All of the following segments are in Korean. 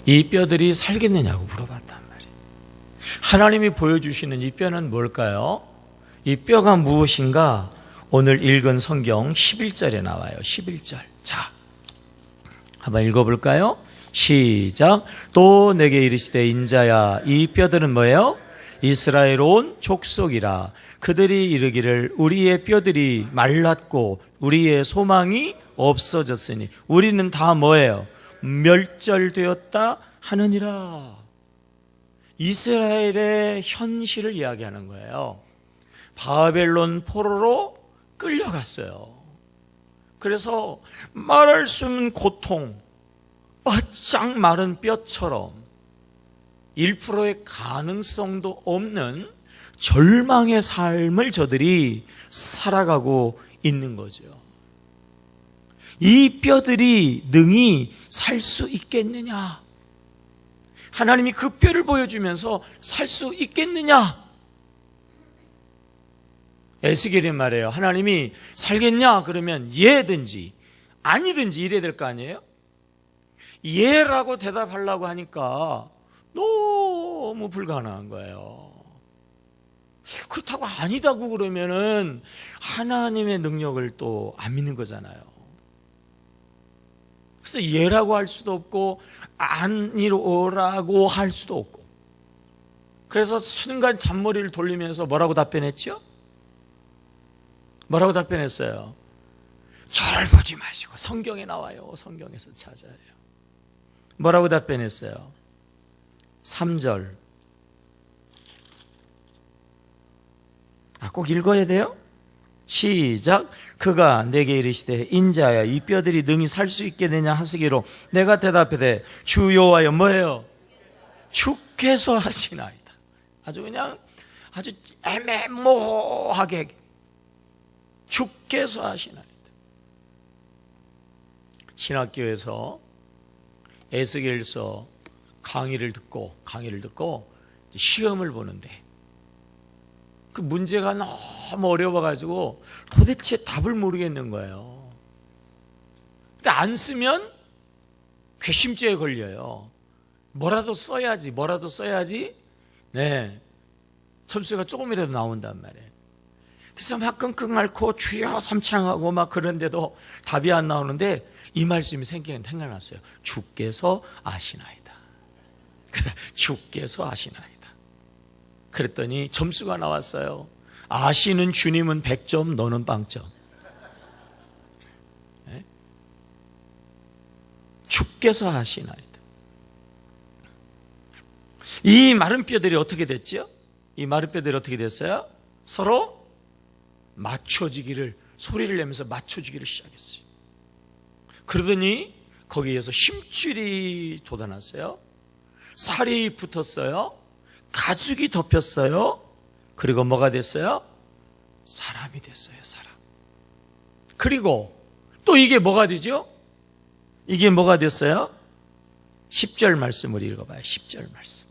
이 뼈들이 살겠느냐고 물어봤단 말이에요. 하나님이 보여주시는 이 뼈는 뭘까요? 이 뼈가 무엇인가? 오늘 읽은 성경 11절에 나와요. 11절. 자, 한번 읽어볼까요? 시작. 또 내게 이르시되 인자야, 이 뼈들은 뭐예요? 이스라엘 온 족속이라. 그들이 이르기를 우리의 뼈들이 말랐고 우리의 소망이 없어졌으니 우리는 다 뭐예요? 멸절되었다 하느니라. 이스라엘의 현실을 이야기하는 거예요. 바벨론 포로로 끌려갔어요. 그래서 말할 수 없는 고통, 바짝 마른 뼈처럼 1%의 가능성도 없는 절망의 삶을 저들이 살아가고 있는 거죠. 이 뼈들이 능히 살 수 있겠느냐? 하나님이 그 뼈를 보여주면서 살 수 있겠느냐? 에스겔이 말해요. 하나님이 살겠냐? 그러면 예든지 아니든지 이래야 될 거 아니에요? 예라고 대답하려고 하니까 너무 불가능한 거예요. 그렇다고 아니다고 그러면은 하나님의 능력을 또 안 믿는 거잖아요. 그래서 예라고 할 수도 없고 아니라고 할 수도 없고, 그래서 순간 잔머리를 돌리면서 뭐라고 답변했죠? 뭐라고 답변했어요? 저를 보지 마시고, 성경에 나와요. 성경에서 찾아요. 뭐라고 답변했어요? 3절. 꼭 읽어야 돼요? 시작. 그가 내게 이르시되 인자야, 이 뼈들이 능히 살 수 있겠느냐 하시기로 내가 대답하되 주 여호와여 뭐예요? 주께서 하시나이다. 아주 그냥 아주 애매모호하게 주께서 하시나이다. 신학교에서 에스겔서 강의를 듣고 시험을 보는데 그 문제가 너무 어려워가지고 도대체 답을 모르겠는 거예요. 근데 안 쓰면 괘씸죄에 걸려요. 뭐라도 써야지. 네, 점수가 조금이라도 나온단 말이에요. 그래서 막 끙끙 앓고 주여 삼창하고 막 그런데도 답이 안 나오는데 이 말씀이 생각났어요. 주께서 아시나이다. 주께서 아시나이다. 그랬더니 점수가 나왔어요. 아시는 주님은 100점, 너는 0점. 네? 주께서 아시나이다. 이 마른 뼈들이 어떻게 됐죠? 이 마른 뼈들이 어떻게 됐어요? 서로 맞춰지기를, 소리를 내면서 맞춰지기를 시작했어요. 그러더니 거기에서 힘줄이 돋아났어요. 살이 붙었어요. 가죽이 덮였어요. 그리고 뭐가 됐어요? 사람이 됐어요. 사람. 그리고 또 이게 뭐가 되죠? 이게 뭐가 됐어요? 10절 말씀을 읽어봐요. 10절 말씀.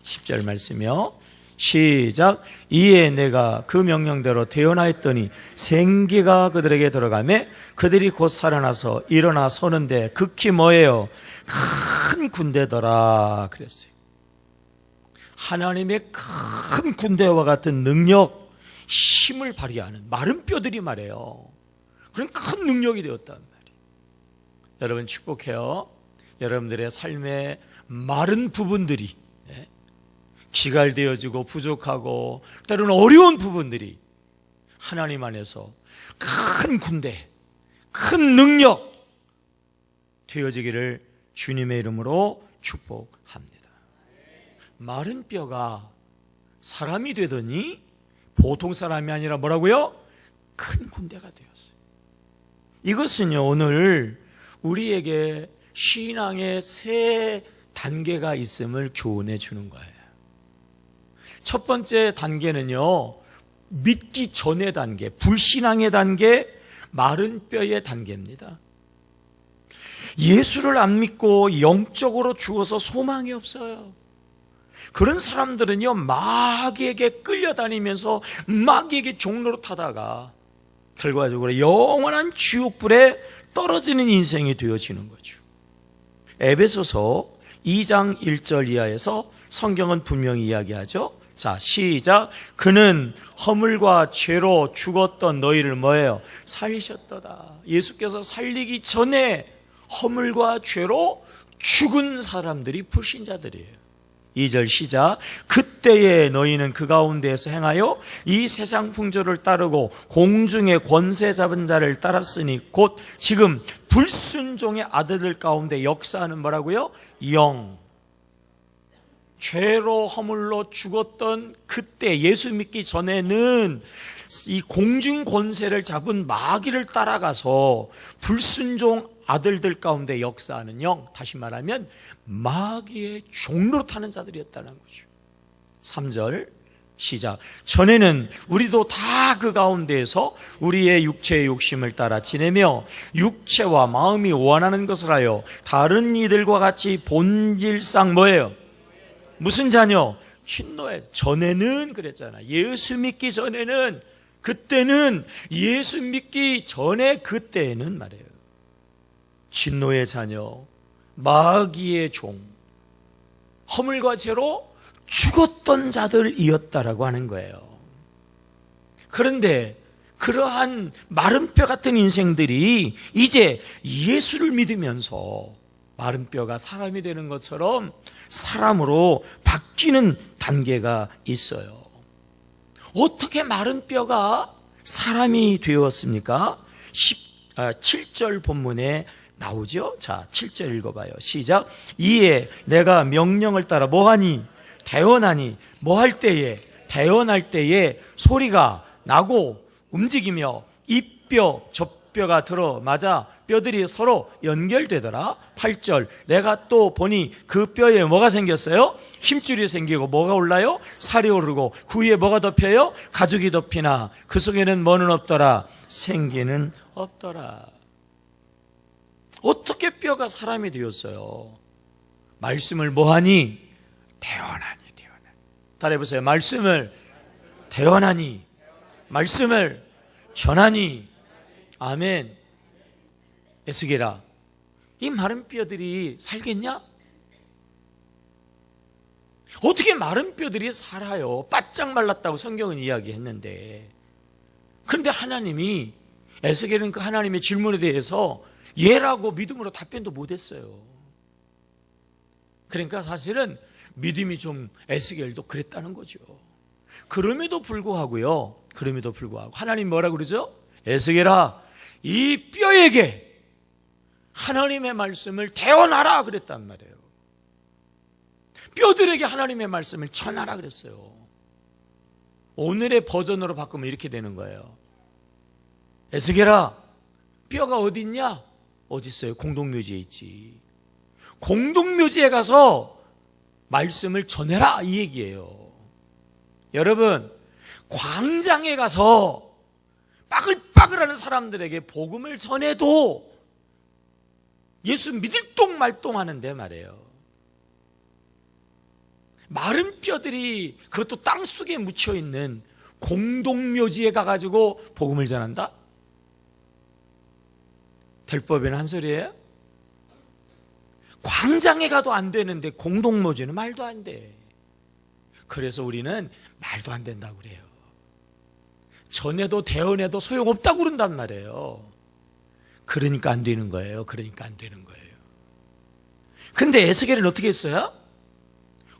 10절 말씀이요. 시작. 이에 내가 그 명령대로 태어나했더니 생기가 그들에게 들어가매 그들이 곧 살아나서 일어나 서는데 극히 뭐예요? 큰 군대더라 그랬어요. 하나님의 큰 군대와 같은 능력, 힘을 발휘하는 마른 뼈들이 말해요. 그런 큰 능력이 되었단 말이에요. 여러분 축복해요. 여러분들의 삶의 마른 부분들이 기갈되어지고 부족하고 때로는 어려운 부분들이 하나님 안에서 큰 군대, 큰 능력 되어지기를 주님의 이름으로 축복합니다. 마른 뼈가 사람이 되더니 보통 사람이 아니라 뭐라고요? 큰 군대가 되었어요. 이것은요, 오늘 우리에게 신앙의 세 단계가 있음을 교훈해 주는 거예요. 첫 번째 단계는요, 믿기 전의 단계, 불신앙의 단계, 마른 뼈의 단계입니다. 예수를 안 믿고 영적으로 죽어서 소망이 없어요. 그런 사람들은요, 마귀에게 끌려다니면서 마귀에게 종로로 타다가 결과적으로 영원한 지옥불에 떨어지는 인생이 되어지는 거죠. 에베소서 2장 1절 이하에서 성경은 분명히 이야기하죠. 자, 시작. 그는 허물과 죄로 죽었던 너희를 뭐예요? 살리셨도다. 예수께서 살리기 전에 허물과 죄로 죽은 사람들이 불신자들이에요. 2절 시작. 그때에 너희는 그 가운데에서 행하여 이 세상 풍조를 따르고 공중의 권세 잡은 자를 따랐으니 곧 지금 불순종의 아들들 가운데 역사하는 뭐라고요? 영. 죄로 허물로 죽었던 그때 예수 믿기 전에는 이 공중 권세를 잡은 마귀를 따라가서 불순종 아들들 가운데 역사하는 영, 다시 말하면 마귀의 종로 타는 자들이었다는 거죠. 3절 시작. 전에는 우리도 다 그 가운데에서 우리의 육체의 욕심을 따라 지내며 육체와 마음이 원하는 것을 하여 다른 이들과 같이 본질상 뭐예요? 무슨 자녀? 친노의. 전에는 그랬잖아. 예수 믿기 전에는, 그때는, 예수 믿기 전에 그때는 말이에요, 진노의 자녀, 마귀의 종, 허물과 죄로 죽었던 자들이었다라고 하는 거예요. 그런데 그러한 마른 뼈 같은 인생들이 이제 예수를 믿으면서 마른 뼈가 사람이 되는 것처럼 사람으로 바뀌는 단계가 있어요. 어떻게 마른 뼈가 사람이 되었습니까? 7절 본문에 나오죠. 자, 7절 읽어봐요. 시작. 이에 내가 명령을 따라 뭐하니? 대언하니. 뭐 할 때에? 대언할 때에 소리가 나고 움직이며 이 뼈 저 뼈가 들어맞아 뼈들이 서로 연결되더라. 8절. 내가 또 보니 그 뼈에 뭐가 생겼어요? 힘줄이 생기고 뭐가 올라요? 살이 오르고 그 위에 뭐가 덮여요? 가죽이 덮이나 그 속에는 뭐는 없더라? 생기는 없더라. 어떻게 뼈가 사람이 되었어요? 말씀을 뭐하니? 대언하니. 따라해보세요. 말씀을 대언하니, 말씀을 전하니. 아멘. 에스겔아, 이 마른 뼈들이 살겠냐? 어떻게 마른 뼈들이 살아요? 바짝 말랐다고 성경은 이야기했는데, 그런데 하나님이, 에스겔은 그 하나님의 질문에 대해서 예라고 믿음으로 답변도 못했어요. 그러니까 사실은 믿음이 좀, 에스겔도 그랬다는 거죠. 그럼에도 불구하고 하나님 뭐라 그러죠? 에스겔아, 이 뼈에게 하나님의 말씀을 대언하라 그랬단 말이에요. 뼈들에게 하나님의 말씀을 전하라 그랬어요. 오늘의 버전으로 바꾸면 이렇게 되는 거예요. 에스겔아, 뼈가 어디 있냐? 어디 있어요? 공동묘지에 있지. 공동묘지에 가서 말씀을 전해라, 이 얘기예요. 여러분, 광장에 가서 빠글빠글하는 사람들에게 복음을 전해도 예수 믿을 똥 말똥 하는데 말이에요. 마른 뼈들이, 그것도 땅속에 묻혀있는 공동묘지에 가가지고 복음을 전한다? 될 법에는 한 소리예요? 광장에 가도 안 되는데 공동묘지는 말도 안 돼. 그래서 우리는 말도 안 된다고 그래요. 전해도 대언해도 소용없다고 그런단 말이에요. 그러니까 안 되는 거예요. 근데 에스겔은 어떻게 했어요?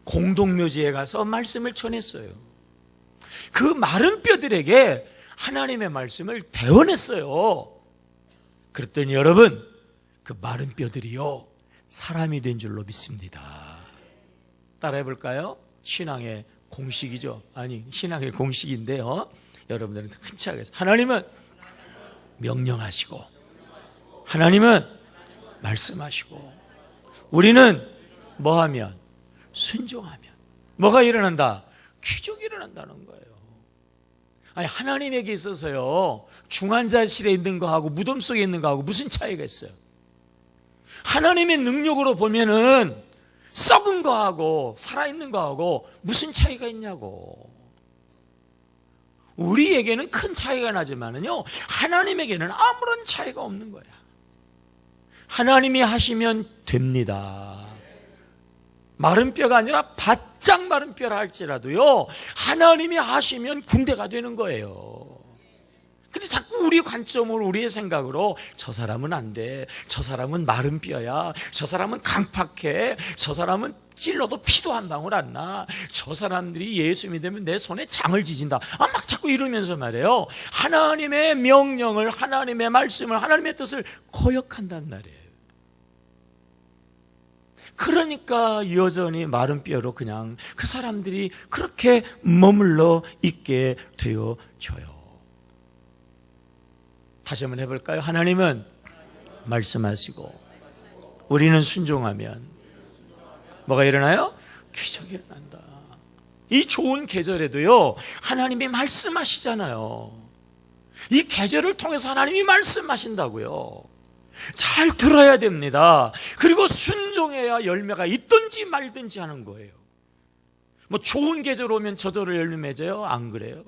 공동묘지에 가서 말씀을 전했어요. 그 마른 뼈들에게 하나님의 말씀을 대언했어요. 그랬더니 여러분, 그 마른 뼈들이요, 사람이 된 줄로 믿습니다. 따라해 볼까요? 신앙의 공식이죠. 아니, 신앙의 공식인데요, 여러분들은 힘차게 해서, 하나님은 명령하시고 하나님은 말씀하시고 우리는 뭐하면? 순종하면 뭐가 일어난다? 기적이 일어난다는 거예요. 아니, 하나님에게 있어서요, 중환자실에 있는 거하고 무덤 속에 있는 거하고 무슨 차이가 있어요? 하나님의 능력으로 보면은 썩은 거하고 살아있는 거하고 무슨 차이가 있냐고. 우리에게는 큰 차이가 나지만은요, 하나님에게는 아무런 차이가 없는 거야. 하나님이 하시면 됩니다. 마른 뼈가 아니라 바짝 마른 뼈라 할지라도요, 하나님이 하시면 군대가 되는 거예요. 근데 자꾸 우리 관점으로, 우리의 생각으로 저 사람은 안 돼, 저 사람은 마른 뼈야, 저 사람은 강팍해, 저 사람은 찔러도 피도 한 방울 안 나, 저 사람들이 예수 믿으면 내 손에 장을 지진다, 막 자꾸 이러면서 말이에요, 하나님의 명령을, 하나님의 말씀을, 하나님의 뜻을 거역한단 말이에요. 그러니까 여전히 마른 뼈로 그냥 그 사람들이 그렇게 머물러 있게 되어져요. 다시 한번 해볼까요? 하나님은 말씀하시고 우리는 순종하면 뭐가 일어나요? 기적이 일어난다. 이 좋은 계절에도요, 하나님이 말씀하시잖아요. 이 계절을 통해서 하나님이 말씀하신다고요. 잘 들어야 됩니다. 그리고 순종해야 열매가 있든지 말든지 하는 거예요. 뭐 좋은 계절 오면 저절로 열매 맺어요? 안 그래요?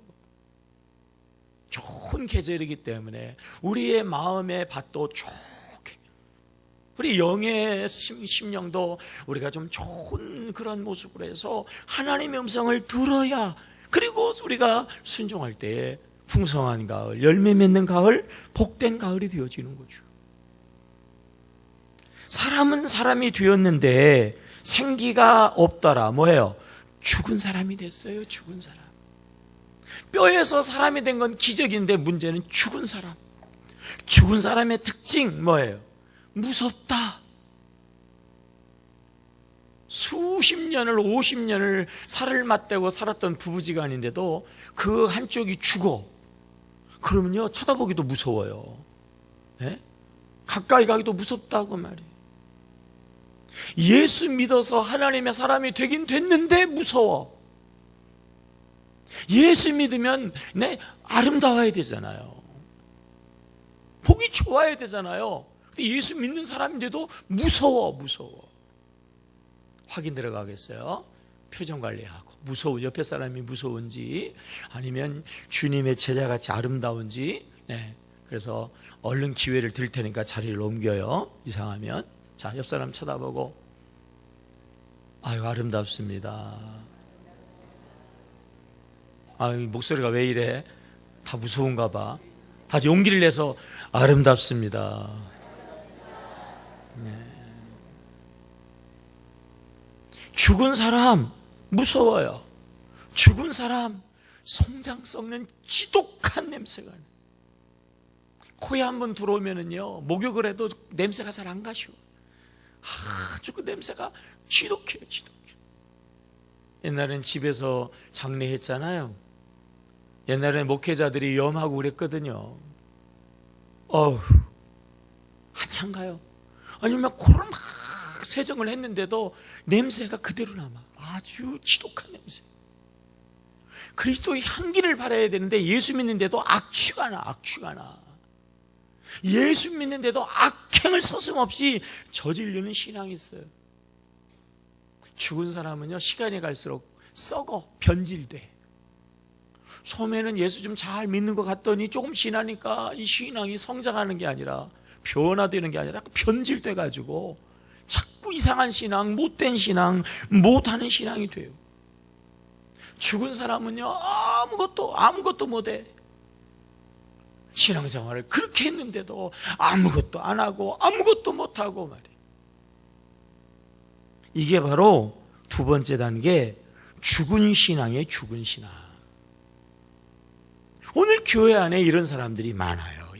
좋은 계절이기 때문에 우리의 마음의 밭도 좋게, 우리 영의 심령도 우리가 좀 좋은 그런 모습으로 해서 하나님의 음성을 들어야, 그리고 우리가 순종할 때에 풍성한 가을, 열매 맺는 가을, 복된 가을이 되어지는 거죠. 사람은 사람이 되었는데 생기가 없더라. 뭐예요? 죽은 사람이 됐어요. 죽은 사람. 뼈에서 사람이 된 건 기적인데 문제는 죽은 사람. 죽은 사람의 특징 뭐예요? 무섭다. 수십 년을, 50년을 살을 맞대고 살았던 부부지간인데도 그 한쪽이 죽어. 그러면요, 쳐다보기도 무서워요. 네? 가까이 가기도 무섭다고 말이에요. 예수 믿어서 하나님의 사람이 되긴 됐는데 무서워. 예수 믿으면 아름다워야 되잖아요. 보기 좋아야 되잖아요. 근데 예수 믿는 사람인데도 무서워. 확인 들어가겠어요? 표정 관리하고, 옆에 사람이 무서운지 아니면 주님의 제자같이 아름다운지. 그래서 얼른 기회를 드릴 테니까 자리를 옮겨요. 이상하면. 자, 옆 사람 쳐다보고, 아유, 아름답습니다. 아유, 목소리가 왜 이래? 다 무서운가 봐. 다 용기를 내서 아름답습니다. 죽은 사람 무서워요. 죽은 사람 송장 썩는 지독한 냄새가 나요. 코에 한번 들어오면은요, 목욕을 해도 냄새가 잘 안 가셔. 아주 그 냄새가 지독해요. 옛날엔 집에서 장례했잖아요. 옛날에 목회자들이 염하고 그랬거든요. 한참 가요. 아니면 코를 막 세정을 했는데도 냄새가 그대로 남아. 아주 지독한 냄새. 그리스도의 향기를 바라야 되는데 예수 믿는데도 악취가 나. 예수 믿는데도 악행을 서슴없이 저지르는 신앙이 있어요. 죽은 사람은요, 시간이 갈수록 썩어, 변질돼. 처음에는 예수 좀 잘 믿는 것 같더니 조금 지나니까 이 신앙이 성장하는 게 아니라, 변화되는 게 아니라 변질돼 가지고 자꾸 이상한 신앙, 못된 신앙, 못하는 신앙이 돼요. 죽은 사람은요, 아무것도 못해. 신앙생활을 그렇게 했는데도 아무것도 안 하고 아무것도 못하고 말이에요. 이게 바로 두 번째 단계, 죽은 신앙의 죽은 신앙. 오늘 교회 안에 이런 사람들이 많아요.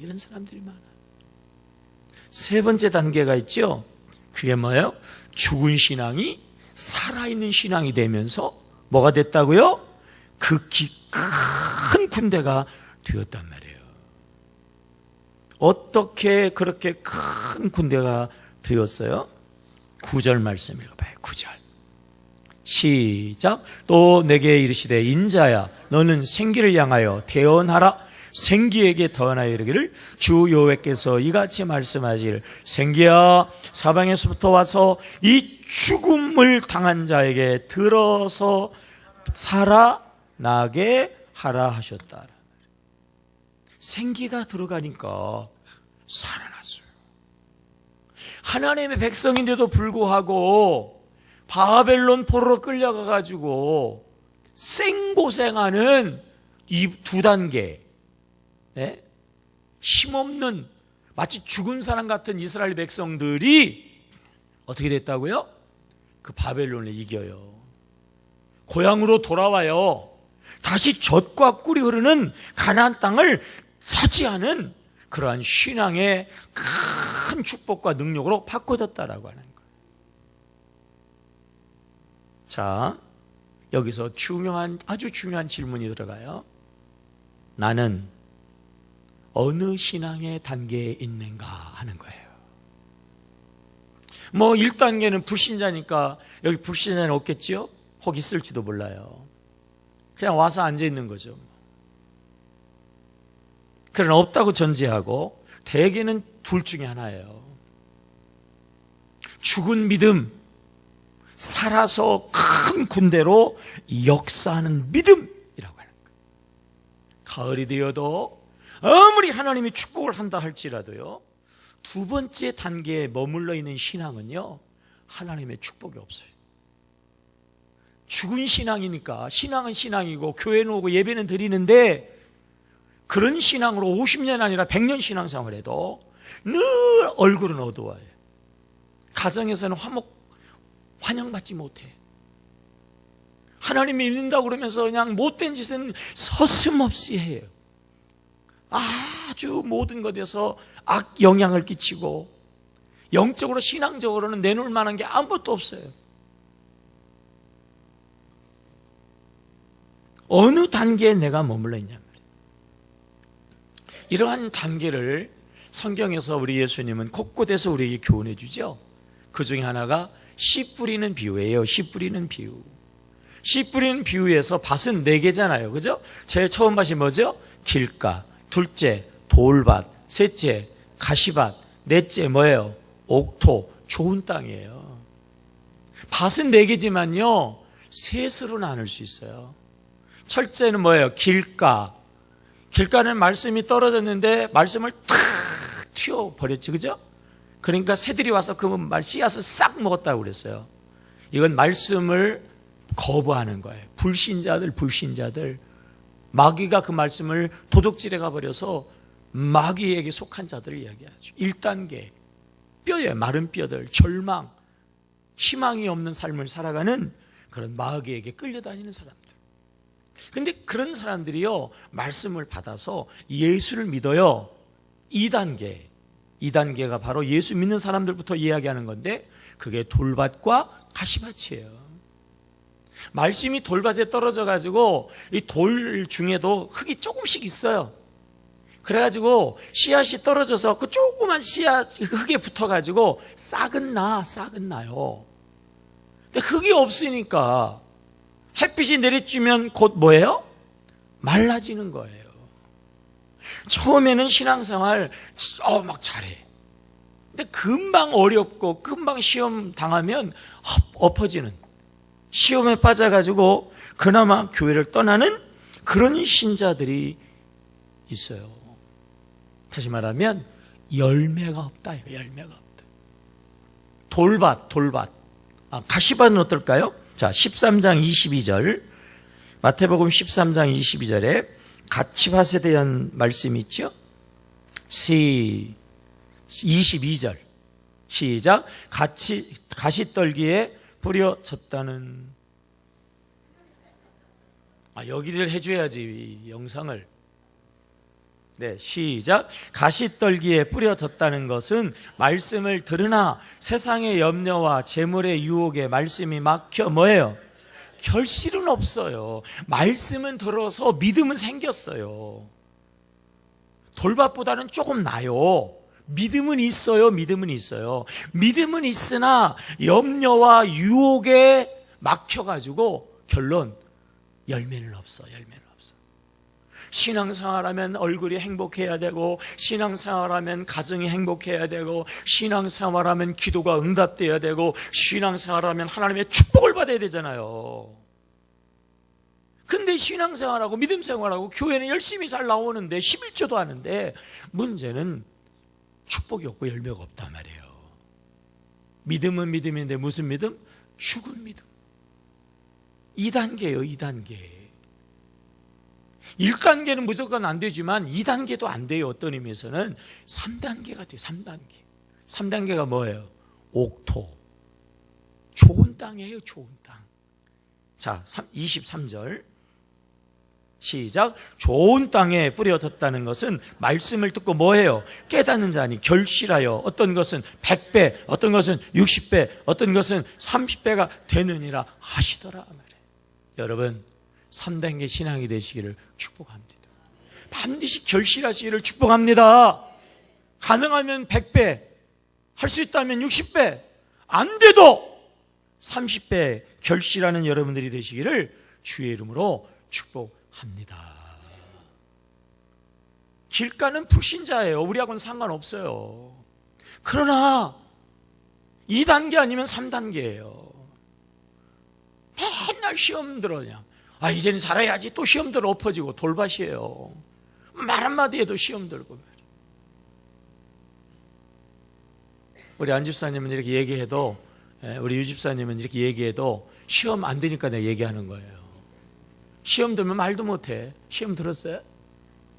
세 번째 단계가 있죠. 그게 뭐예요? 죽은 신앙이 살아있는 신앙이 되면서 뭐가 됐다고요? 극히 큰 군대가 되었단 말이에요. 어떻게 그렇게 큰 군대가 되었어요? 9절 말씀 읽어봐요. 9절 시작. 또 내게 이르시되 인자야 너는 생기를 향하여 대언하라. 생기에게 대언하여 이르기를 주 여호와께서 이같이 말씀하시길 생기야 사방에서부터 와서 이 죽음을 당한 자에게 들어서 살아나게 하라 하셨다. 생기가 들어가니까 살아났어요. 하나님의 백성인데도 불구하고 바벨론 포로로 끌려가가지고 생고생하는 이 두 단계, 네? 힘없는 마치 죽은 사람 같은 이스라엘 백성들이 어떻게 됐다고요? 그 바벨론을 이겨요. 고향으로 돌아와요. 다시 젖과 꿀이 흐르는 가나안 땅을 차지하는 그러한 신앙의 큰 축복과 능력으로 바꿔졌다라고 하는 거예요. 자, 여기서 아주 중요한 질문이 들어가요. 나는 어느 신앙의 단계에 있는가 하는 거예요. 1단계는 불신자니까 여기 불신자는 없겠지요? 혹 있을지도 몰라요. 그냥 와서 앉아 있는 거죠. 그러나 없다고 전제하고 대개는 둘 중에 하나예요. 죽은 믿음, 살아서 큰 군대로 역사하는 믿음이라고 하는 거예요. 가을이 되어도 아무리 하나님이 축복을 한다 할지라도요, 두 번째 단계에 머물러 있는 신앙은요, 하나님의 축복이 없어요. 죽은 신앙이니까 신앙은 신앙이고 교회는 오고 예배는 드리는데 그런 신앙으로 50년 아니라 100년 신앙생활을 해도 늘 얼굴은 어두워요. 가정에서는 환영받지 못해. 하나님이 믿는다고 그러면서 그냥 못된 짓은 서슴없이 해요. 아주 모든 것에서 악 영향을 끼치고 영적으로 신앙적으로는 내놓을 만한 게 아무것도 없어요. 어느 단계에 내가 머물러 있냐 말이에요. 이러한 단계를 성경에서 우리 예수님은 곳곳에서 우리에게 교훈해 주죠. 그 중에 하나가 씨 뿌리는 비유예요. 씨 뿌리는 비유. 씨 뿌리는 비유에서 밭은 4개잖아요. 그죠? 제일 처음 밭이 뭐죠? 길가. 둘째, 돌밭. 셋째, 가시밭. 넷째, 뭐예요? 옥토. 좋은 땅이에요. 밭은 4개지만요, 셋으로 나눌 수 있어요. 첫째는 뭐예요? 길가. 길가는 말씀이 떨어졌는데 말씀을 탁 튀어버렸지, 그죠? 그러니까 새들이 와서 그 씨앗을 싹 먹었다고 그랬어요. 이건 말씀을 거부하는 거예요. 불신자들. 마귀가 그 말씀을 도둑질해 가버려서 마귀에게 속한 자들을 이야기하죠. 1단계, 뼈에 마른 뼈들, 절망, 희망이 없는 삶을 살아가는 그런 마귀에게 끌려다니는 사람들. 근데 그런 사람들이요, 말씀을 받아서 예수를 믿어요. 2단계가 바로 예수 믿는 사람들부터 이야기하는 건데 그게 돌밭과 가시밭이에요. 말씀이 돌밭에 떨어져 가지고 이 돌 중에도 흙이 조금씩 있어요. 그래가지고 씨앗이 떨어져서 그 조그만 씨앗 흙에 붙어가지고 싹은 나요. 근데 흙이 없으니까 햇빛이 내리쬐면 곧 뭐예요? 말라지는 거예요. 처음에는 신앙생활 막 잘해. 근데 금방 어렵고 금방 시험 당하면 엎어지는, 시험에 빠져가지고 그나마 교회를 떠나는 그런 신자들이 있어요. 다시 말하면 열매가 없다. 열매가 없다. 돌밭. 가시밭은 어떨까요? 자, 13장 22절, 마태복음 13장 22절에 가시밭에 대한 말씀이 있죠. 22절 시작. 가시떨기에 뿌려졌다는. 여기를 해줘야지, 이 영상을. 네, 시작. 가시떨기에 뿌려졌다는 것은 말씀을 들으나 세상의 염려와 재물의 유혹에 말씀이 막혀 뭐예요? 결실은 없어요. 말씀은 들어서 믿음은 생겼어요. 돌밭보다는 조금 나요. 믿음은 있어요. 믿음은 있으나 염려와 유혹에 막혀가지고 결론 열매는 없어. 신앙생활하면 얼굴이 행복해야 되고, 신앙생활하면 가정이 행복해야 되고, 신앙생활하면 기도가 응답돼야 되고, 신앙생활하면 하나님의 축복을 받아야 되잖아요. 근데 신앙생활하고 믿음생활하고 교회는 열심히 잘 나오는데 11조도 하는데 문제는 축복이 없고 열매가 없단 말이에요. 믿음은 믿음인데 무슨 믿음? 죽은 믿음. 2단계예요, 2단계. 1단계는 무조건 안 되지만 2단계도 안 돼요. 어떤 의미에서는 3단계가 돼요. 3단계. 3단계가 뭐예요? 옥토. 좋은 땅이에요. 좋은 땅. 자, 23절 시작. 좋은 땅에 뿌려졌다는 것은 말씀을 듣고 뭐예요? 깨닫는 자니 결실하여 어떤 것은 100배, 어떤 것은 60배, 어떤 것은 30배가 되느니라 하시더라 말이에요. 여러분 3단계 신앙이 되시기를 축복합니다. 반드시 결실하시기를 축복합니다. 가능하면 100배, 할 수 있다면 60배, 안 돼도 30배 결실하는 여러분들이 되시기를 주의 이름으로 축복합니다. 길가는 불신자예요. 우리하고는 상관없어요. 그러나 2단계 아니면 3단계예요. 맨날 시험 들어 그냥 이제는 잘해야지 또 시험 들어 엎어지고 돌밭이에요. 말 한마디 해도 시험 들고. 우리 안 집사님은 이렇게 얘기해도, 우리 유 집사님은 이렇게 얘기해도 시험 안 되니까 내가 얘기하는 거예요. 시험 들면 말도 못해. 시험 들었어요?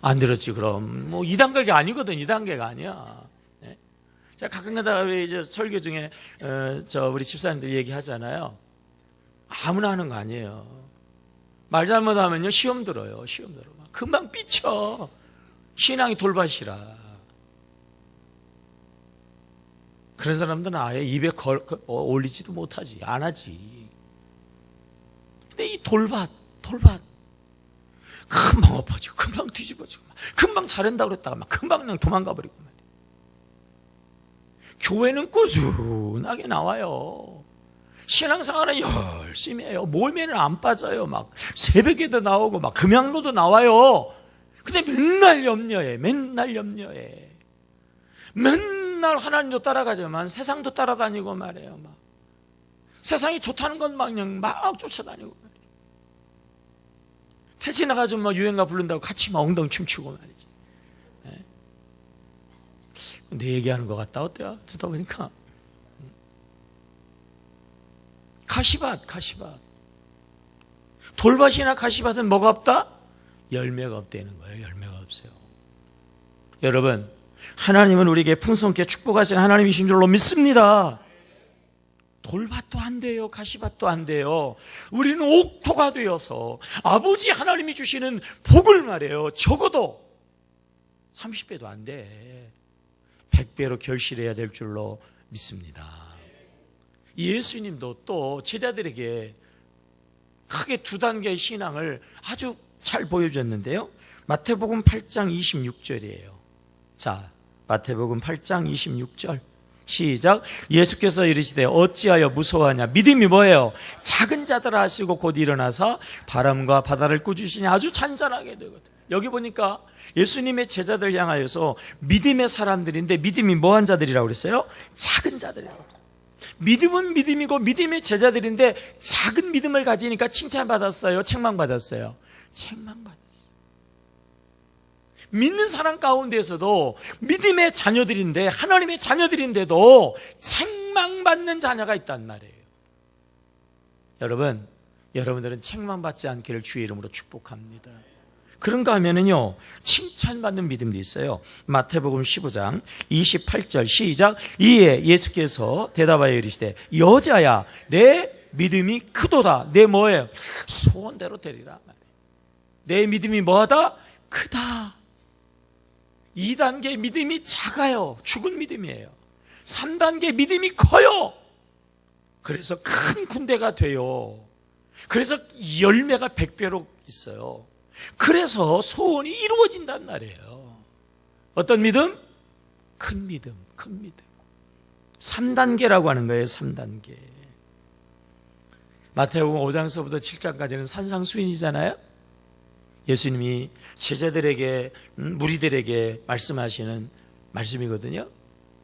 안 들었지. 그럼 뭐 2단계가 아니거든. 2단계가 아니야. 네? 제가 가끔가다 우리 이제 설교 중에 우리 집사님들이 얘기하잖아요. 아무나 하는 거 아니에요. 말 잘못하면요 시험 들어요. 시험 들어. 금방 삐쳐. 신앙이 돌밭이라. 그런 사람들은 아예 입에 올리지도 못하지. 안 하지. 근데 이 돌밭 금방 엎어지고 금방 뒤집어지고 금방 잘한다고 그랬다가 막 금방 그냥 도망가 버리고 말이야. 교회는 꾸준하게 나와요. 신앙생활은 열심히 해요. 몸에는 안 빠져요. 막 새벽에도 나오고 막 금양로도 나와요. 근데 맨날 염려해. 맨날 하나님도 따라가지만 세상도 따라다니고 말이에요. 막 세상이 좋다는 건 그냥 막 쫓아다니고 말이에요. 택시 나가지고 막 유행가 부른다고 같이 막 엉덩이 춤추고 말이지. 네? 내 얘기하는 것 같다. 어때요? 듣다 보니까 가시밭. 돌밭이나 가시밭은 뭐가 없다? 열매가 없다는 거예요. 열매가 없어요. 여러분, 하나님은 우리에게 풍성케 축복하신 하나님이신 줄로 믿습니다. 돌밭도 안 돼요. 가시밭도 안 돼요. 우리는 옥토가 되어서 아버지 하나님이 주시는 복을 말해요. 적어도 30배도 안 돼. 100배로 결실해야 될 줄로 믿습니다. 예수님도 또 제자들에게 크게 2단계의 신앙을 아주 잘 보여줬는데요. 마태복음 8장 26절이에요. 자, 마태복음 8장 26절 시작. 예수께서 이르시되 어찌하여 무서워하냐. 믿음이 뭐예요? 작은 자들아 하시고 곧 일어나서 바람과 바다를 꾸짖으시니 아주 잔잔하게 되거든. 여기 보니까 예수님의 제자들 향하여서 믿음의 사람들인데 믿음이 뭐한 자들이라고 그랬어요? 작은 자들이라고. 믿음은 믿음이고 믿음의 제자들인데 작은 믿음을 가지니까 칭찬받았어요? 책망받았어요? 책망받았어요. 믿는 사람 가운데에서도 믿음의 자녀들인데 하나님의 자녀들인데도 책망받는 자녀가 있단 말이에요. 여러분들은 책망받지 않기를 주의 이름으로 축복합니다. 그런가 하면은요, 칭찬받는 믿음도 있어요. 마태복음 15장 28절 시작. 이에 예수께서 대답하여 이르시되 여자야 내 믿음이 크도다. 내 뭐예요? 소원대로 되리라. 내 믿음이 뭐하다? 크다. 2단계 믿음이 작아요. 죽은 믿음이에요. 3단계 믿음이 커요. 그래서 큰 군대가 돼요. 그래서 열매가 100배로 있어요. 그래서 소원이 이루어진단 말이에요. 어떤 믿음? 큰 믿음. 3단계라고 하는 거예요. 3단계. 마태복음 5장서부터 7장까지는 산상수훈이잖아요. 예수님이 제자들에게, 무리들에게 말씀하시는 말씀이거든요.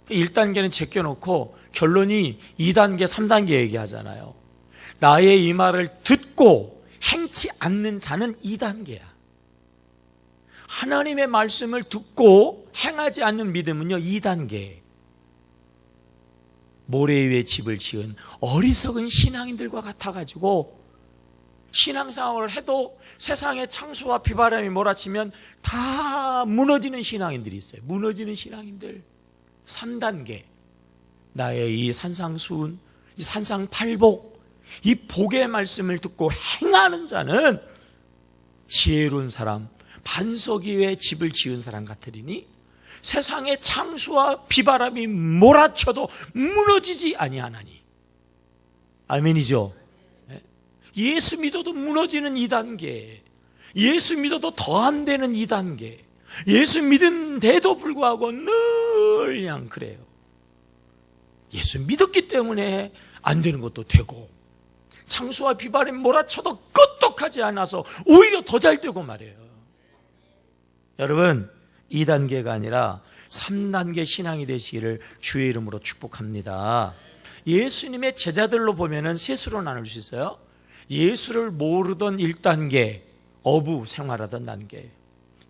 1단계는 제껴놓고 결론이 2단계, 3단계 얘기하잖아요. 나의 이 말을 듣고 행치 않는 자는 2단계야. 하나님의 말씀을 듣고 행하지 않는 믿음은요 2단계. 모래 위에 집을 지은 어리석은 신앙인들과 같아가지고 신앙생활을 해도 세상에 창수와 비바람이 몰아치면 다 무너지는 신앙인들이 있어요. 무너지는 신앙인들. 3단계. 나의 이 산상수훈, 이 산상팔복, 이 복의 말씀을 듣고 행하는 자는 지혜로운 사람, 반석 위에 집을 지은 사람 같으리니 세상의 창수와 비바람이 몰아쳐도 무너지지 아니하나니. 아멘이죠. 예수 믿어도 무너지는 2단계, 예수 믿어도 더 안 되는 2단계, 예수 믿은데도 불구하고 늘 그냥 그래요. 예수 믿었기 때문에 안 되는 것도 되고, 창수와 비바람이 몰아쳐도 끄떡하지 않아서 오히려 더 잘 되고 말이에요. 여러분, 2단계가 아니라 3단계 신앙이 되시기를 주의 이름으로 축복합니다. 예수님의 제자들로 보면은 셋으로 나눌 수 있어요. 예수를 모르던 1단계, 어부 생활하던 단계.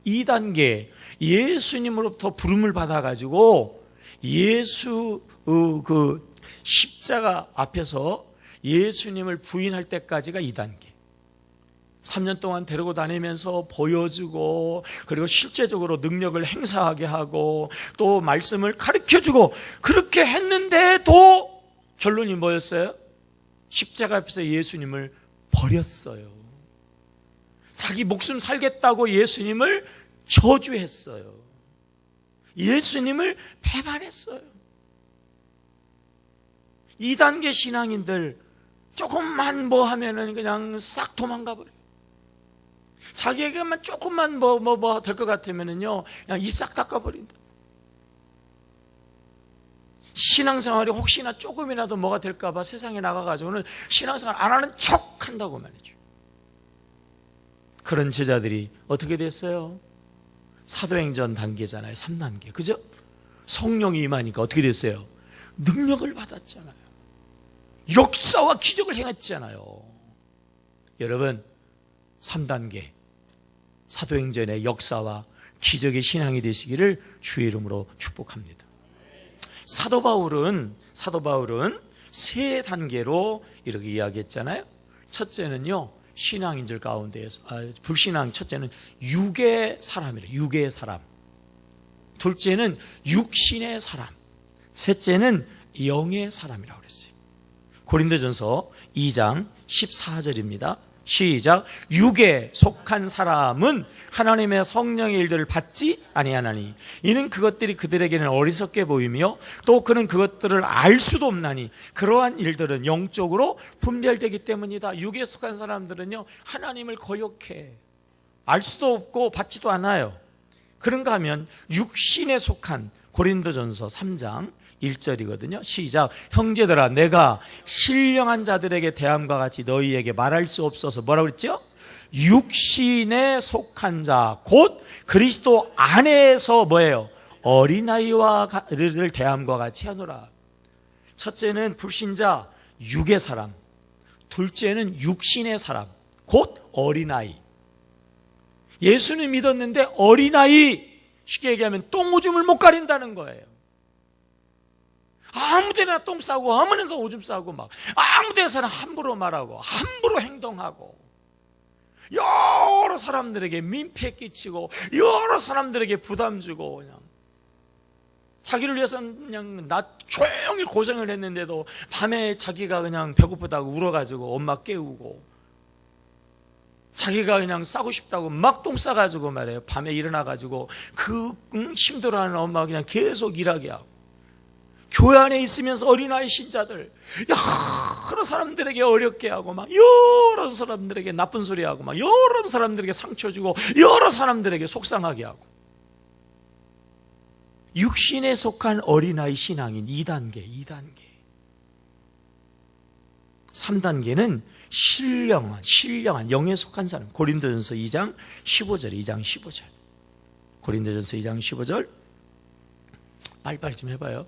2단계, 예수님으로부터 부름을 받아가지고 예수 그 십자가 앞에서 예수님을 부인할 때까지가 2단계. 3년 동안 데리고 다니면서 보여주고, 그리고 실제적으로 능력을 행사하게 하고, 또 말씀을 가르쳐주고, 그렇게 했는데도 결론이 뭐였어요? 십자가 앞에서 예수님을 버렸어요. 자기 목숨 살겠다고 예수님을 저주했어요. 예수님을 배반했어요. 2단계 신앙인들 조금만 뭐 하면은 그냥 싹 도망가 버려요. 자기에게만 조금만 뭐 될 것 같으면은요, 그냥 입 싹 닦아버린다. 신앙생활이 혹시나 조금이라도 뭐가 될까봐 세상에 나가가지고는 신앙생활 안 하는 척 한다고 말이죠. 그런 제자들이 어떻게 됐어요? 사도행전 단계잖아요. 3단계. 그죠? 성령이 임하니까 어떻게 됐어요? 능력을 받았잖아요. 역사와 기적을 행했잖아요. 여러분, 3단계 사도행전의 역사와 기적의 신앙이 되시기를 주의 이름으로 축복합니다. 사도 바울은 3단계로 이렇게 이야기했잖아요. 첫째는요, 신앙인들 가운데에서 불신앙, 첫째는 육의 사람이래. 육의 사람. 둘째는 육신의 사람. 셋째는 영의 사람이라고 그랬어요. 고린도전서 2장 14절입니다. 시작. 육에 속한 사람은 하나님의 성령의 일들을 받지 아니하나니 이는 그것들이 그들에게는 어리석게 보이며 또 그는 그것들을 알 수도 없나니 그러한 일들은 영적으로 분별되기 때문이다. 육에 속한 사람들은요, 하나님을 거역해. 알 수도 없고 받지도 않아요. 그런가 하면 육신에 속한, 고린도전서 3장 1절이거든요. 시작. 형제들아, 내가 신령한 자들에게 대함과 같이 너희에게 말할 수 없어서 뭐라고 그랬죠? 육신에 속한 자, 곧 그리스도 안에서 뭐예요? 어린아이와를 대함과 같이 하노라. 첫째는 불신자, 육의 사람. 둘째는 육신의 사람, 곧 어린아이. 예수는 믿었는데 어린아이, 쉽게 얘기하면 똥오줌을 못 가린다는 거예요. 아무 데나 똥 싸고 아무 데나 오줌 싸고 막 아무 데서나 함부로 말하고 함부로 행동하고 여러 사람들에게 민폐 끼치고 여러 사람들에게 부담 주고 그냥 자기를 위해서 그냥 낮 종일 고생을 했는데도 밤에 자기가 그냥 배고프다고 울어가지고 엄마 깨우고 자기가 그냥 싸고 싶다고 막 똥 싸가지고 말이에요. 밤에 일어나가지고 그 힘들어하는 엄마 그냥 계속 일하게 하고 교회 안에 있으면서 어린아이 신자들 여러 사람들에게 어렵게 하고 막 여러 사람들에게 나쁜 소리 하고 막 여러 사람들에게 상처 주고 여러 사람들에게 속상하게 하고 육신에 속한 어린아이 신앙인 2단계 3단계는 신령한 영에 속한 사람. 고린도전서 2장 15절 고린도전서 2장 15절 빨리빨리 좀 해봐요.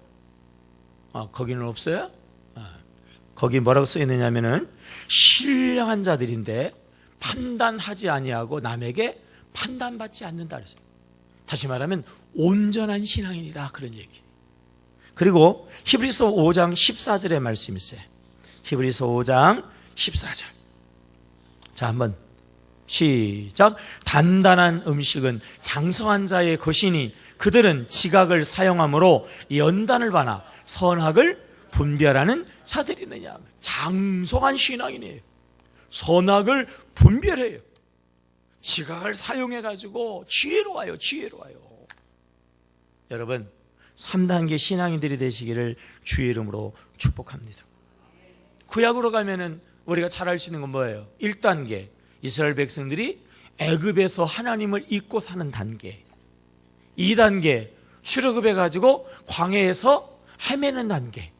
거기는 없어요? 거기 뭐라고 써있느냐면은 신령한 자들인데 판단하지 아니하고 남에게 판단받지 않는다 그랬어요. 다시 말하면 온전한 신앙인이다 그런 얘기. 그리고 히브리서 5장 14절의 말씀이 있어요. 히브리서 5장 14절. 자, 한번 시작. 단단한 음식은 장성한 자의 것이니 그들은 지각을 사용함으로 연단을 받아 선악을 분별하는 자들이느냐. 장성한 신앙이네요. 선악을 분별해요. 지각을 사용해가지고 지혜로워요. 여러분, 3단계 신앙인들이 되시기를 주의 이름으로 축복합니다. 구약으로 가면은 우리가 잘 알 수 있는 건 뭐예요? 1단계, 이스라엘 백성들이 애굽에서 하나님을 잊고 사는 단계. 2단계, 출애굽해가지고 광야에서 헤매는 단계.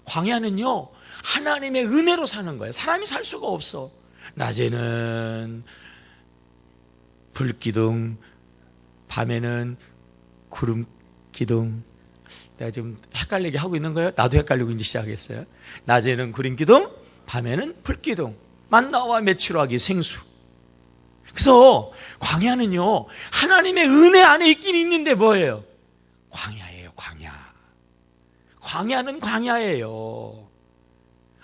광야는요, 하나님의 은혜로 사는 거예요. 사람이 살 수가 없어. 낮에는 불기둥, 밤에는 구름기둥. 내가 지금 헷갈리게 하고 있는 거예요? 나도 헷갈리고 이제 시작했어요. 낮에는 구름기둥, 밤에는 불기둥. 만나와 메추라기 생수. 그래서 광야는요, 하나님의 은혜 안에 있긴 있는데 뭐예요? 광야예요, 광야. 광야는 광야예요.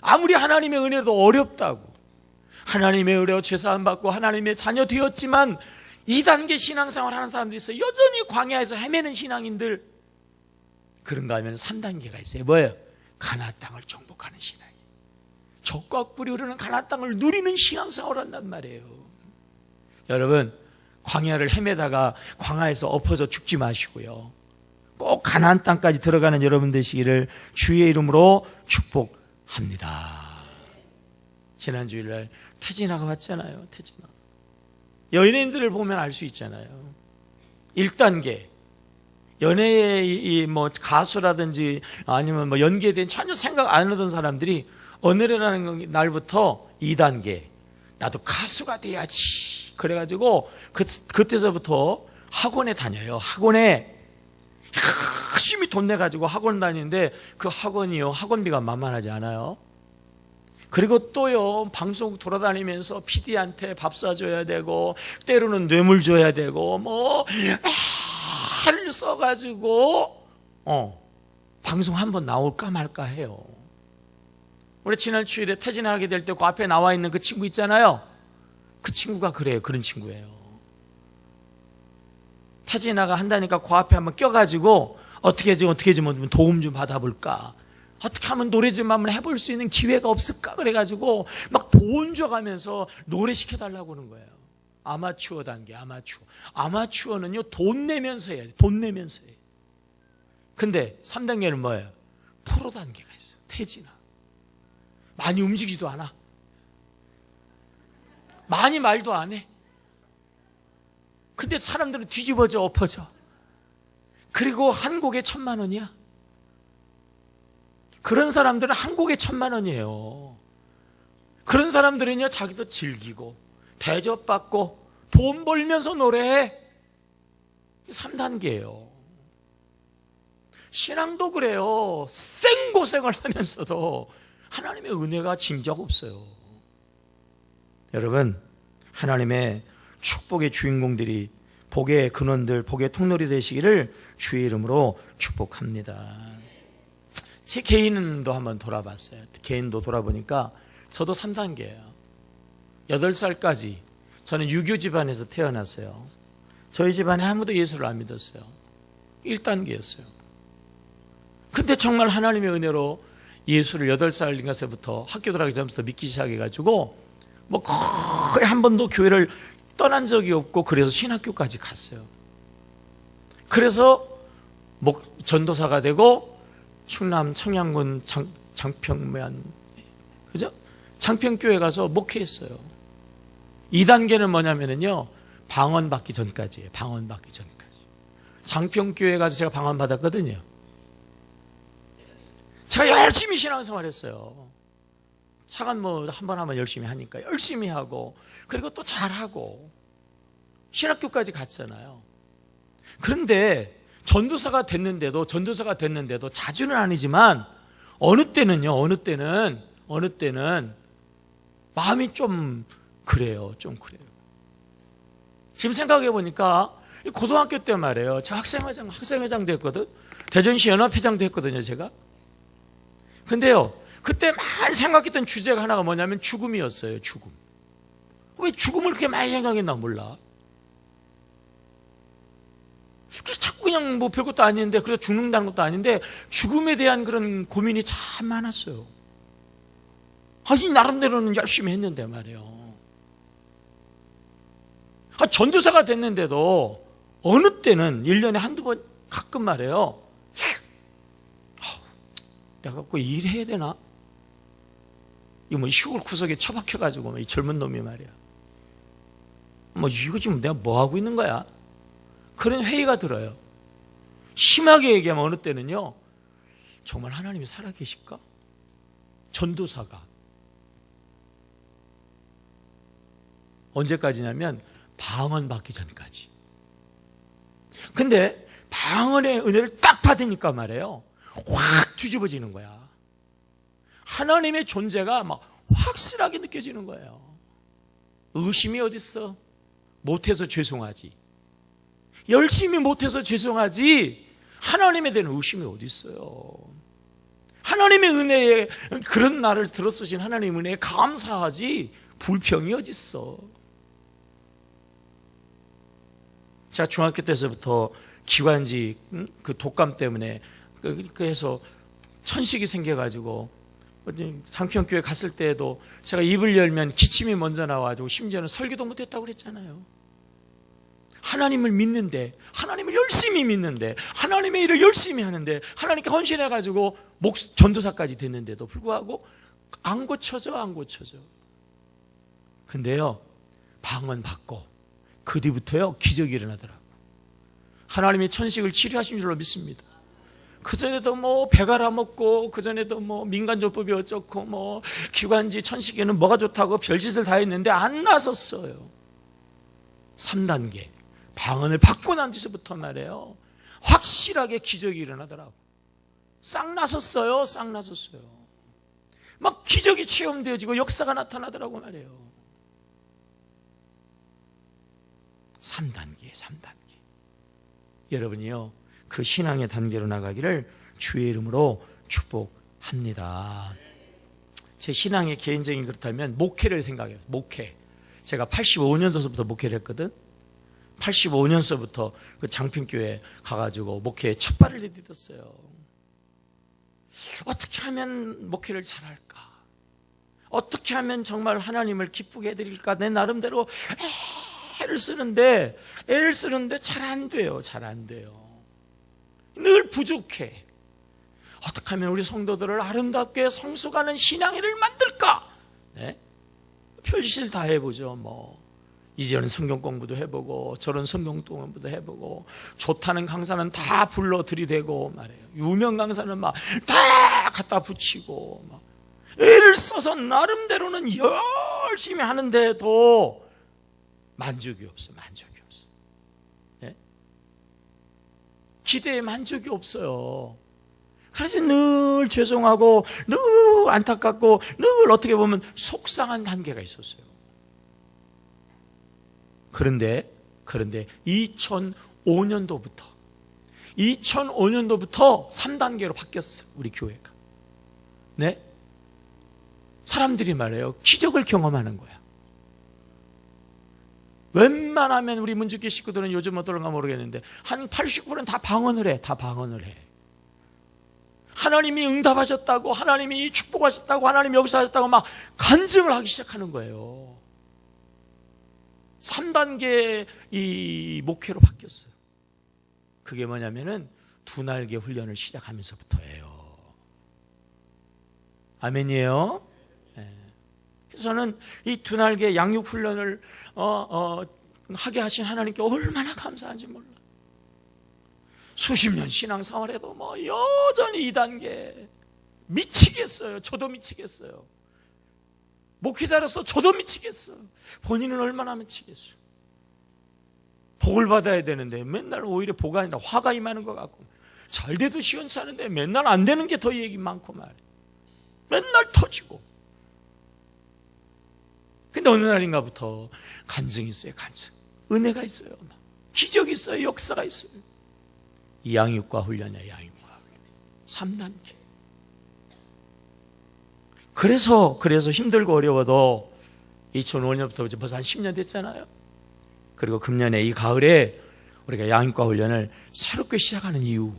아무리 하나님의 은혜도 어렵다고. 하나님의 은혜로 죄사함 받고 하나님의 자녀 되었지만 2단계 신앙생활 하는 사람들이 있어요. 여전히 광야에서 헤매는 신앙인들. 그런가 하면 3단계가 있어요. 뭐예요? 가나안 땅을 정복하는 신앙이에요. 적과 꿀이 흐르는 가나안 땅을 누리는 신앙생활을 한단 말이에요. 여러분, 광야를 헤매다가 광야에서 엎어져 죽지 마시고요. 꼭 가나안 땅까지 들어가는 여러분 되시기를 주의 이름으로 축복합니다. 지난 주일날 태진아가 왔잖아요. 태진아. 연예인들을 보면 알 수 있잖아요. 1단계 연예의 뭐 가수라든지 아니면 뭐 연기에 대한 전혀 생각 안 하던 사람들이 어느라는 날부터 2단계 나도 가수가 돼야지. 그래가지고 그때서부터 학원에 다녀요. 학원에 열심히 돈 내가지고 학원 다니는데 그 학원이요, 학원비가 만만하지 않아요. 그리고 또요, 방송국 돌아다니면서 PD한테 밥 사줘야 되고 때로는 뇌물 줘야 되고 뭐 애를 써가지고 방송 한번 나올까 말까 해요. 우리 지난 주일에 퇴진하게 될 때 그 앞에 나와 있는 그 친구 있잖아요. 그 친구가 그래요. 그런 친구예요. 태진아가 한다니까 그 앞에 한번 껴가지고 어떻게 좀 도움 좀 받아볼까, 어떻게 하면 노래 좀 한번 해볼 수 있는 기회가 없을까 그래가지고 막 돈 줘가면서 노래 시켜달라고 하는 거예요. 아마추어 단계. 아마추어는요, 돈 내면서 해야 돼. 돈 내면서 해. 근데 3단계는 뭐예요? 프로 단계가 있어요. 태진아 많이 움직이지도 않아. 많이 말도 안 해. 근데 사람들은 뒤집어져 엎어져. 그리고 한 곡에 1,000,000원이야. 그런 사람들은 한 곡에 1,000,000원이에요. 그런 사람들은요, 자기도 즐기고 대접받고 돈 벌면서 노래해. 3단계예요. 신앙도 그래요. 생고생을 하면서도 하나님의 은혜가 진작 없어요. 여러분, 하나님의 축복의 주인공들이, 복의 근원들, 복의 통로리 되시기를 주의 이름으로 축복합니다. 제 개인도 한번 돌아봤어요. 개인도 돌아보니까 저도 3단계예요. 8살까지 저는 유교 집안에서 태어났어요. 저희 집안에 아무도 예수를 안 믿었어요. 1단계였어요. 근데 정말 하나님의 은혜로 예수를 8살인가서부터 학교 들어가기 전부터 믿기 시작해가지고 뭐 거의 한 번도 교회를 떠난 적이 없고, 그래서 신학교까지 갔어요. 그래서 전도사가 되고 충남 청양군 장평면, 그죠? 장평교회 가서 목회했어요. 2단계는 뭐냐면요, 방언받기 전까지예요. 방언받기 전까지. 장평교회 가서 제가 방언 받았거든요. 제가 열심히 신앙생활 했어요. 차관 뭐 한 번 하면 열심히 하니까 열심히 하고, 그리고 또 잘하고 신학교까지 갔잖아요. 그런데 전도사가 됐는데도 자주는 아니지만 어느 때는 마음이 좀 그래요. 지금 생각해 보니까 고등학교 때 말이에요, 제가 학생회장 됐거든. 대전시 연합회장도 했거든요, 제가. 근데요, 그때만 생각했던 주제가 하나가 뭐냐면 죽음이었어요. 죽음. 왜 죽음을 그렇게 많이 생각했나 몰라. 자꾸 그냥 뭐 별것도 아닌데, 그래서 죽는다는 것도 아닌데 죽음에 대한 그런 고민이 참 많았어요. 아니, 나름대로는 열심히 했는데 말이에요. 전도사가 됐는데도 어느 때는 1년에 한두 번 가끔 말해요. 내가 꼭 일해야 되나? 이거 뭐 시골 구석에 처박혀가지고 이 젊은 놈이 말이야. 뭐 이거 지금 내가 뭐 하고 있는 거야? 그런 회의가 들어요. 심하게 얘기하면 어느 때는요, 정말 하나님이 살아계실까? 전도사가 언제까지냐면 방언 받기 전까지. 근데 방언의 은혜를 딱 받으니까 말이에요, 확 뒤집어지는 거야. 하나님의 존재가 막 확실하게 느껴지는 거예요. 의심이 어딨어? 못해서 죄송하지. 열심히 못해서 죄송하지 하나님에 대한 의심이 어딨어요? 하나님의 은혜에, 그런 나를 들어쓰신 하나님의 은혜에 감사하지 불평이 어딨어? 제가 중학교 때서부터 기관지 그 독감 때문에 그래서 천식이 생겨가지고 장평교회 갔을 때에도 제가 입을 열면 기침이 먼저 나와가지고 심지어는 설교도 못했다고 그랬잖아요. 하나님을 믿는데, 하나님을 열심히 믿는데, 하나님의 일을 열심히 하는데, 하나님께 헌신해가지고 전도사까지 됐는데도 불구하고 안 고쳐져. 근데요, 방언 받고 그 뒤부터요, 기적이 일어나더라고. 하나님이 천식을 치료하신 줄로 믿습니다. 그전에도 뭐 배가라 먹고, 그전에도 뭐 민간조법이 어쩌고, 뭐 기관지 천식에는 뭐가 좋다고 별짓을 다 했는데 안 나섰어요. 3단계 방언을 받고 난 뒤서부터 말이에요, 확실하게 기적이 일어나더라고. 싹 나섰어요. 막 기적이 체험되어지고 역사가 나타나더라고 말이에요. 3단계. 여러분이요, 그 신앙의 단계로 나가기를 주의 이름으로 축복합니다. 제 신앙의 개인적인 그렇다면 목회를 생각해요. 목회. 제가 85년도서부터 목회를 했거든. 85년서부터 그 장평교회 가가지고 목회에 첫 발을 내딛었어요. 어떻게 하면 목회를 잘할까? 어떻게 하면 정말 하나님을 기쁘게 해드릴까? 내 나름대로 애를 쓰는데 잘 안 돼요. 늘 부족해. 어떻게 하면 우리 성도들을 아름답게 성숙하는 신앙인을 만들까? 네? 별짓을 다 해보죠. 뭐 이제는 성경 공부도 해보고 저런 성경 공부도 해보고, 좋다는 강사는 다 불러 들이대고 말해요. 유명 강사는 막 다 갖다 붙이고 막 애를 써서 나름대로는 열심히 하는데도 만족이 없어. 네? 기대에 만족이 없어요. 그래서 늘 죄송하고 늘 안타깝고 늘 어떻게 보면 속상한 단계가 있었어요. 그런데 2005년도부터 3단계로 바뀌었어요. 우리 교회가. 네? 사람들이 말해요, 기적을 경험하는 거야. 웬만하면 우리 문주교 식구들은 요즘 어떨까 모르겠는데 한 80%는 다 방언을 해. 하나님이 응답하셨다고, 하나님이 축복하셨다고, 하나님이 역사하셨다고 막 간증을 하기 시작하는 거예요. 3단계 이 목회로 바뀌었어요. 그게 뭐냐면은 두날개 훈련을 시작하면서부터예요. 아멘이에요. 네. 그래서 저는 이 두날개 양육 훈련을 하게 하신 하나님께 얼마나 감사한지 몰라. 수십 년 신앙생활에도 뭐 여전히 2단계 미치겠어요. 저도 미치겠어요. 목회자로서 저도 미치겠어요. 본인은 얼마나 미치겠어요. 복을 받아야 되는데 맨날 오히려 복이 아니라 화가 임하는 것 같고, 잘 돼도 시원찮은데 맨날 안 되는 게 더 얘기 많고 말이에요. 맨날 터지고. 근데 어느 날인가부터 간증이 있어요. 간증. 은혜가 있어요. 기적이 있어요. 역사가 있어요. 이 양육과 훈련이에요. 양육과 훈련. 3단계. 그래서 힘들고 어려워도 2005년부터 벌써 한 10년 됐잖아요. 그리고 금년에 이 가을에 우리가 양육과 훈련을 새롭게 시작하는 이유,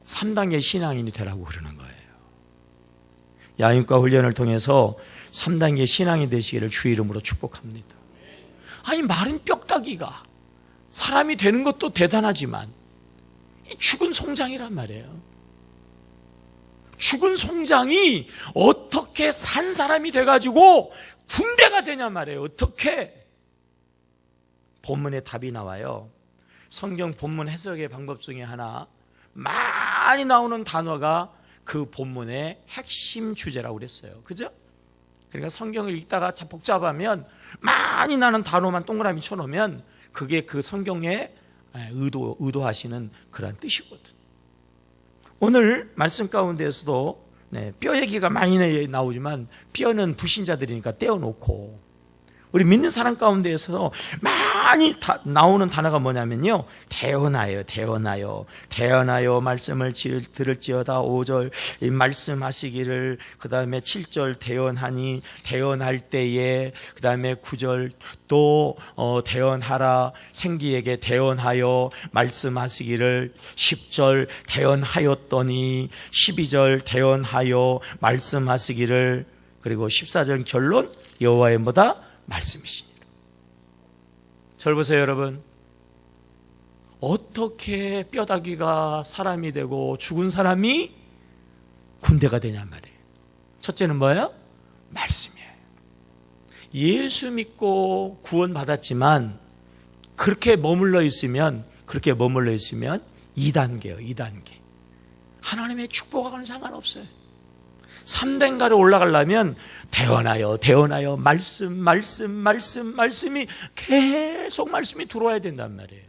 3단계 신앙인이 되라고 그러는 거예요. 양육과 훈련을 통해서 3단계 신앙이 되시기를 주 이름으로 축복합니다. 아니, 마른 뼈다귀가 사람이 되는 것도 대단하지만 죽은 송장이란 말이에요. 죽은 송장이 어떻게 산 사람이 돼가지고 군대가 되냐 말이에요. 어떻게? 본문에 답이 나와요. 성경 본문 해석의 방법 중에 하나, 많이 나오는 단어가 그 본문의 핵심 주제라고 그랬어요. 그죠? 그러니까 성경을 읽다가 참 복잡하면 많이 나는 단어만 동그라미 쳐놓으면 그게 그 성경에 의도하시는 그러한 뜻이거든. 오늘 말씀 가운데에서도 뼈 얘기가 많이 나오지만 뼈는 불신자들이니까 떼어놓고, 우리 믿는 사람 가운데에서도 많이 나오는 단어가 뭐냐면요, 대언하여 말씀을 들을지어다. 5절 말씀하시기를, 그 다음에 7절 대언하니, 대언할 때에, 그 다음에 9절 또 대언하라, 생기에게 대언하여 말씀하시기를, 10절 대언하였더니, 12절 대언하여 말씀하시기를, 그리고 14절 결론, 여호와의 뭐다? 말씀이시니라. 절 보세요, 여러분. 어떻게 뼈다귀가 사람이 되고 죽은 사람이 군대가 되냔 말이에요. 첫째는 뭐예요? 말씀이에요. 예수 믿고 구원받았지만 그렇게 머물러 있으면 2단계예요. 2단계. 하나님의 축복하고는 상관없어요. 3단계로 올라가려면 대언하여 말씀이 계속 말씀이 들어와야 된단 말이에요.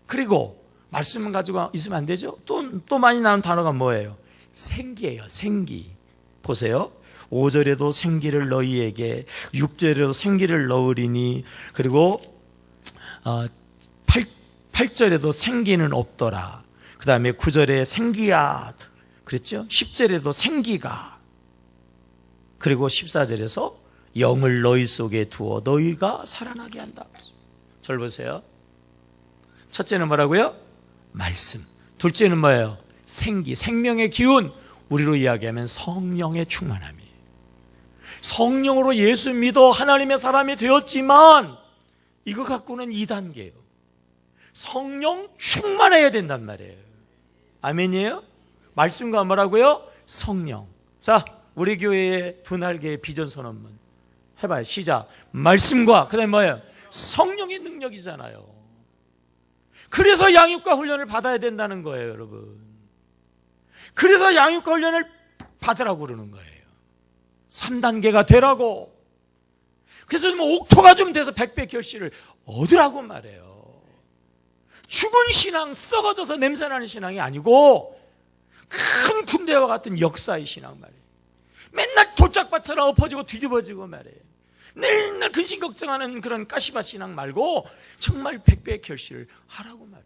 그리고 말씀을 가지고 있으면 안 되죠. 또 많이 나오는 단어가 뭐예요? 생기예요. 생기. 보세요. 5절에도 생기를 너희에게, 6절에도 생기를 넣으리니, 그리고 8절에도 생기는 없더라. 그 다음에 9절에 생기야 그랬죠? 10절에도 생기가, 그리고 14절에서 영을 너희 속에 두어 너희가 살아나게 한다. 절 보세요. 첫째는 뭐라고요? 말씀. 둘째는 뭐예요? 생기, 생명의 기운. 우리로 이야기하면 성령의 충만함이에요. 성령으로 예수 믿어 하나님의 사람이 되었지만 이거 갖고는 2단계예요. 성령 충만해야 된단 말이에요. 아멘이에요? 말씀과 뭐라고요? 성령. 자, 우리 교회의 두 날개의 비전 선언문 해봐요. 시작. 말씀과 그 다음에 뭐예요? 성령의 능력이잖아요. 그래서 양육과 훈련을 받아야 된다는 거예요, 여러분. 그래서 양육과 훈련을 받으라고 그러는 거예요. 3단계가 되라고. 그래서 뭐 옥토가 좀 돼서 100배 결실을 얻으라고 말해요. 죽은 신앙, 썩어져서 냄새나는 신앙이 아니고 큰 군대와 같은 역사의 신앙 말이에요. 맨날 돌짝밭처럼 엎어지고 뒤집어지고 말이에요. 맨날 근심 걱정하는 그런 까시바 신앙 말고 정말 100배의 결실을 하라고 말이에요.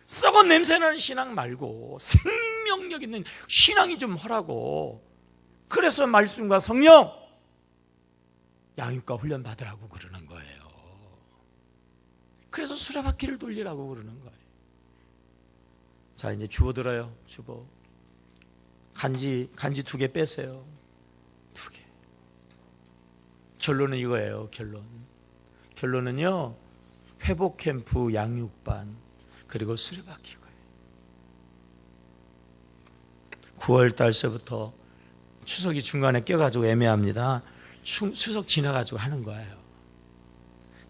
썩어 냄새나는 신앙 말고 생명력 있는 신앙이 좀 하라고. 그래서 말씀과 성령, 양육과 훈련 받으라고 그러는 거예요. 그래서 수레바퀴를 돌리라고 그러는 거예요. 자, 이제 주보 들어요. 주보. 간지 2개 빼세요. 2개. 결론은 이거예요. 결론은요, 회복 캠프, 양육반, 그리고 수레바퀴고요. 9월 달서부터 추석이 중간에 껴가지고 애매합니다. 추석 지나가지고 하는 거예요.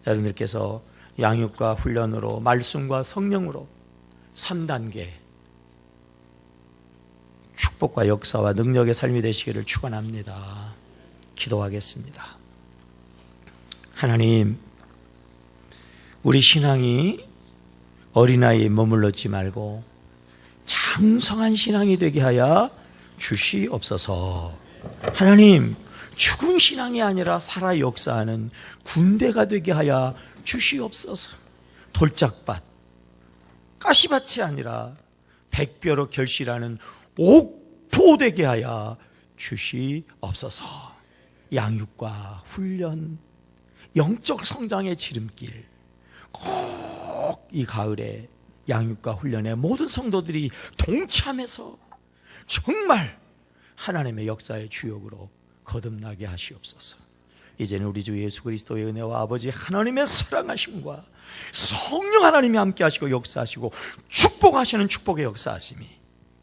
여러분들께서 양육과 훈련으로, 말씀과 성령으로 3단계 축복과 역사와 능력의 삶이 되시기를 축원합니다. 기도하겠습니다. 하나님, 우리 신앙이 어린아이에 머물렀지 말고 장성한 신앙이 되게 하여 주시옵소서. 하나님, 죽은 신앙이 아니라 살아 역사하는 군대가 되게 하여 주시옵소서. 돌짝밭, 가시밭이 아니라 백벼로 결실하는 옥토 되게 하여 주시옵소서. 양육과 훈련, 영적 성장의 지름길, 꼭 이 가을에 양육과 훈련에 모든 성도들이 동참해서 정말 하나님의 역사의 주역으로 거듭나게 하시옵소서. 이제는 우리 주 예수 그리스도의 은혜와 아버지 하나님의 사랑하심과 성령 하나님이 함께 하시고 역사하시고 축복하시는 축복의 역사하심이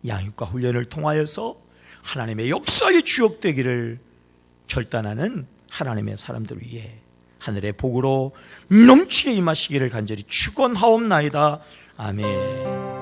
양육과 훈련을 통하여서 하나님의 역사의 주역 되기를 결단하는 하나님의 사람들 위해 하늘의 복으로 넘치게 임하시기를 간절히 축원하옵나이다. 아멘.